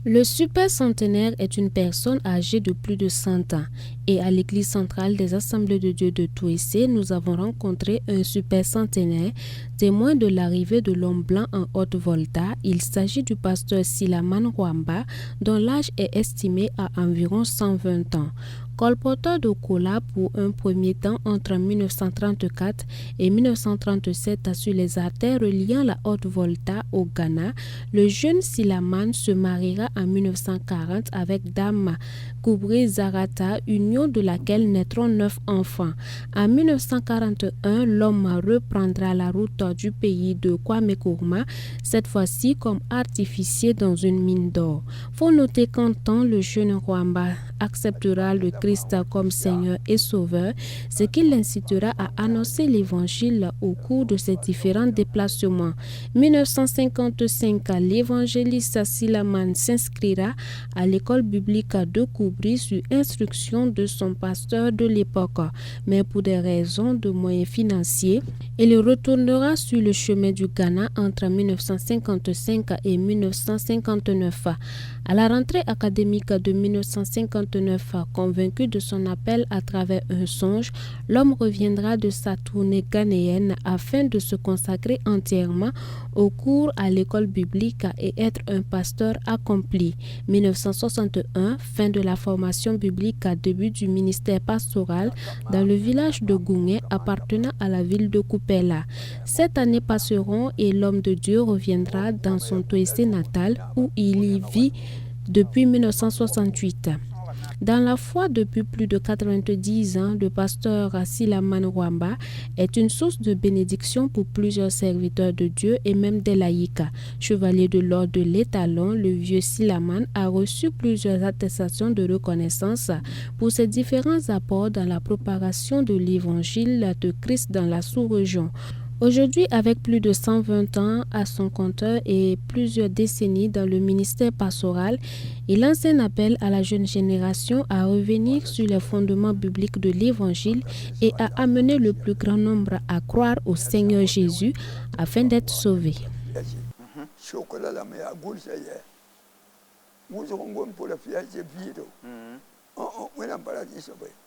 Le super centenaire est une personne âgée de plus de 100 ans et à l'église centrale des Assemblées de Dieu de Touessé, nous avons rencontré un super centenaire, témoin de l'arrivée de l'homme blanc en Haute-Volta. Il s'agit du pasteur Silaman Rwamba, dont l'âge est estimé à environ 120 ans. Colporteur de cola pour un premier temps entre 1934 et 1937 sur les artères reliant la Haute-Volta au Ghana, le jeune Silaman se mariera en 1940 avec Dame Koubré Zarata, union de laquelle naîtront 9 enfants. En 1941, l'homme reprendra la route du pays de Kwame Nkrumah, cette fois-ci comme artificier dans une mine d'or. Faut noter qu'en temps, le jeune Rwamba acceptera le Christ comme Seigneur et Sauveur, ce qui l'incitera à annoncer l'évangile au cours de ses différents déplacements. 1955, l'évangéliste Silaman s'inscrira à l'école biblique de Koubri sur instruction de son pasteur de l'époque, mais pour des raisons de moyens financiers, il retournera sur le chemin du Ghana entre 1955 et 1959. À la rentrée académique de 1959, convaincu de son appel à travers un songe, l'homme reviendra de sa tournée ghanéenne afin de se consacrer entièrement au cours à l'école biblique et être un pasteur accompli. 1961, fin de la formation biblique, début du ministère pastoral dans le village de Goungé appartenant à la ville de Kupela. 7 années passeront et l'homme de Dieu reviendra dans son Touessé natal où il y vit depuis 1968. Dans la foi depuis plus de 90 ans, le pasteur Silaman Rwamba est une source de bénédiction pour plusieurs serviteurs de Dieu et même des laïcs. Chevalier de l'ordre de l'Étalon, le vieux Silaman a reçu plusieurs attestations de reconnaissance pour ses différents apports dans la propagation de l'évangile de Christ dans la sous-région. Aujourd'hui, avec plus de 120 ans à son compteur et plusieurs décennies dans le ministère pastoral, il lance un appel à la jeune génération à revenir sur les fondements bibliques de l'Évangile et à amener le plus grand nombre à croire au Seigneur Jésus afin d'être sauvés.